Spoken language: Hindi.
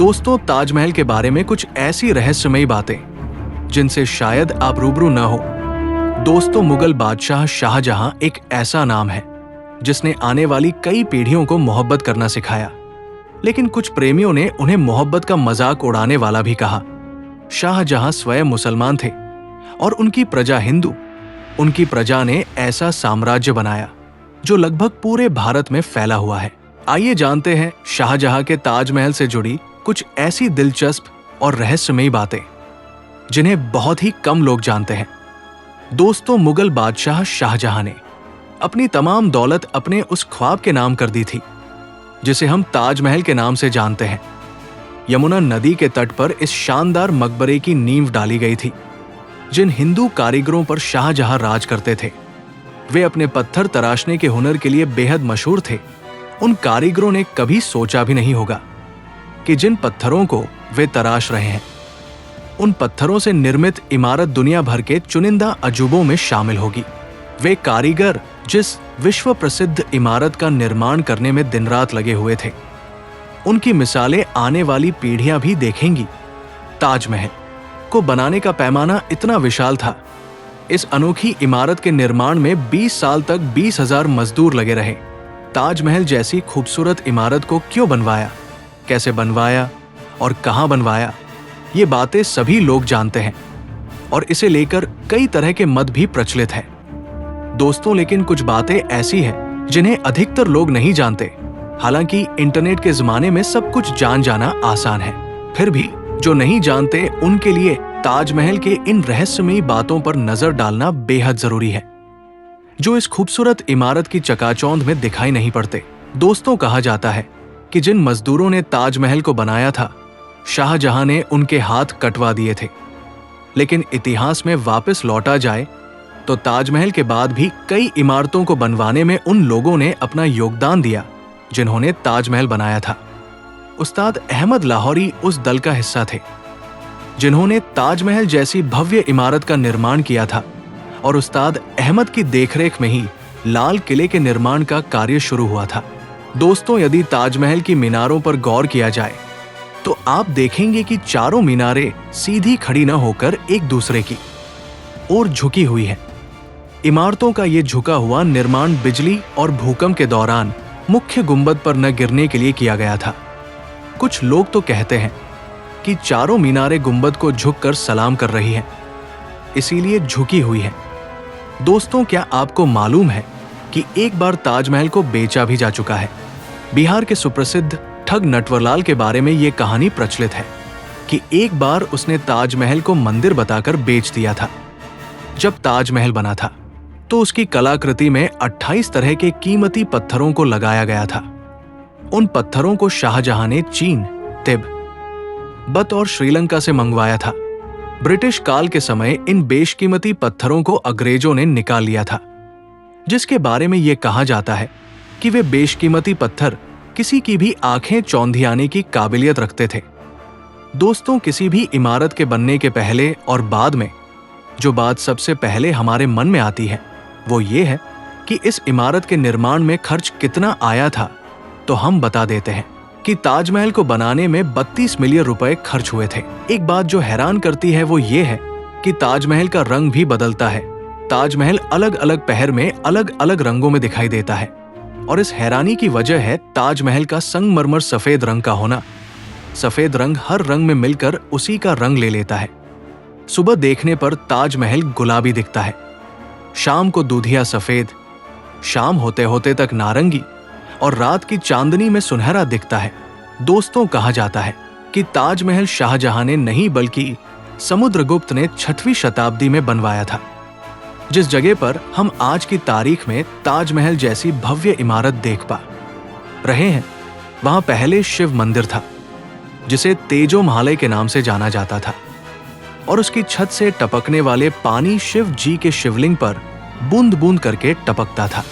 दोस्तों, ताजमहल के बारे में कुछ ऐसी रहस्यमयी बातें जिनसे शायद आप रूबरू न हो। दोस्तों, मुगल बादशाह शाहजहां एक ऐसा नाम है जिसने आने वाली कई पीढ़ियों को मोहब्बत करना सिखाया, लेकिन कुछ प्रेमियों ने उन्हें मोहब्बत का मजाक उड़ाने वाला भी कहा। शाहजहां स्वयं मुसलमान थे और उनकी प्रजा हिंदू। उनकी प्रजा ने ऐसा साम्राज्य बनाया जो लगभग पूरे भारत में फैला हुआ है। आइए जानते हैं शाहजहां के ताजमहल से जुड़ी कुछ ऐसी दिलचस्प और रहस्यमयी बातें जिन्हें बहुत ही कम लोग जानते हैं। दोस्तों, मुगल बादशाह शाहजहां ने अपनी तमाम दौलत अपने उस ख्वाब के नाम कर दी थी जिसे हम ताजमहल के नाम से जानते हैं। यमुना नदी के तट पर इस शानदार मकबरे की नींव डाली गई थी। जिन हिंदू कारीगरों पर शाहजहां राज करते थे, वे अपने पत्थर तराशने के हुनर के लिए बेहद मशहूर थे। उन कारीगरों ने कभी सोचा भी नहीं होगा कि जिन पत्थरों को वे तराश रहे हैं, उन पत्थरों से निर्मित इमारत दुनिया भर के चुनिंदा अजूबों में शामिल होगी। वे कारीगर जिस विश्व प्रसिद्ध इमारत का निर्माण करने में दिन रात लगे हुए थे, उनकी मिसालें आने वाली पीढ़ियां भी देखेंगी। ताजमहल को बनाने का पैमाना इतना विशाल था। इस अनोखी इमारत के निर्माण में 20 साल तक 20,000 मजदूर लगे रहे। ताजमहल जैसी खूबसूरत इमारत को क्यों बनवाया, कैसे बनवाया और कहां बनवाया, ये बातें सभी लोग जानते हैं और इसे लेकर कई तरह के मत भी प्रचलित हैं। दोस्तों, लेकिन कुछ बातें ऐसी हैं जिन्हें अधिकतर लोग नहीं जानते। हालांकि इंटरनेट के जमाने में सब कुछ जान जाना आसान है, फिर भी जो नहीं जानते उनके लिए ताजमहल के इन रहस्यमयी बातों पर नजर डालना बेहद जरूरी है, जो इस खूबसूरत इमारत की चकाचौंध में दिखाई नहीं पड़ते। दोस्तों, कहा जाता है कि जिन मजदूरों ने ताजमहल को बनाया था, शाहजहां ने उनके हाथ कटवा दिए थे। लेकिन इतिहास में वापस लौटा जाए तो ताजमहल के बाद भी कई इमारतों को बनवाने में उन लोगों ने अपना योगदान दिया जिन्होंने ताजमहल बनाया था। उस्ताद अहमद लाहौरी उस दल का हिस्सा थे जिन्होंने ताजमहल जैसी भव्य इमारत का निर्माण किया था, और उस्ताद अहमद की देखरेख में ही लाल किले के निर्माण का कार्य शुरू हुआ था। दोस्तों, यदि ताजमहल की मीनारों पर गौर किया जाए तो आप देखेंगे कि चारों मीनारें सीधी खड़ी न होकर एक दूसरे की ओर झुकी हुई हैं। इमारतों का ये झुका हुआ निर्माण बिजली और भूकंप के दौरान मुख्य गुंबद पर न गिरने के लिए किया गया था। कुछ लोग तो कहते हैं कि चारों मीनारें गुंबद को झुककर सलाम कर रही हैं, इसीलिए झुकी हुई हैं। दोस्तों, क्या आपको मालूम है कि एक बार ताजमहल को बेचा भी जा चुका है? बिहार के सुप्रसिद्ध ठग नटवरलाल के बारे में ये कहानी प्रचलित है कि एक बार उसने ताजमहल को मंदिर बताकर बेच दिया था। जब ताजमहल बना था तो उसकी कलाकृति में 28 तरह के कीमती पत्थरों को लगाया गया था। उन पत्थरों को शाहजहां ने चीन, तिब्बत और श्रीलंका से मंगवाया था। ब्रिटिश काल के समय इन बेशकीमती पत्थरों को अंग्रेजों ने निकाल लिया था, जिसके बारे में यह कहा जाता है कि वे बेशकीमती पत्थर किसी की भी आंखें चौंधियाने की काबिलियत रखते थे। दोस्तों, किसी भी इमारत के बनने के पहले और बाद में जो बात सबसे पहले हमारे मन में आती है वो ये है कि इस इमारत के निर्माण में खर्च कितना आया था। तो हम बता देते हैं कि ताजमहल को बनाने में 32 मिलियन रुपए खर्च हुए थे। एक बात जो हैरान करती है वो ये है कि ताजमहल का रंग भी बदलता है। ताजमहल अलग अलग पहर में अलग अलग रंगों में दिखाई देता है, और इस हैरानी की वजह है ताजमहल का संगमरमर सफेद रंग का होना। सफेद रंग हर रंग में मिलकर उसी का रंग ले लेता है। सुबह देखने पर ताजमहल गुलाबी दिखता है, शाम को दूधिया सफेद, शाम होते होते तक नारंगी, और रात की चांदनी में सुनहरा दिखता है। दोस्तों, कहा जाता है कि ताजमहल शाहजहां ने नहीं बल्कि समुद्रगुप्त ने 6वीं शताब्दी में बनवाया था। जिस जगह पर हम आज की तारीख में ताजमहल जैसी भव्य इमारत देख पा रहे हैं, वहां पहले शिव मंदिर था जिसे तेजो महालय के नाम से जाना जाता था, और उसकी छत से टपकने वाले पानी शिव जी के शिवलिंग पर बूंद बूंद करके टपकता था।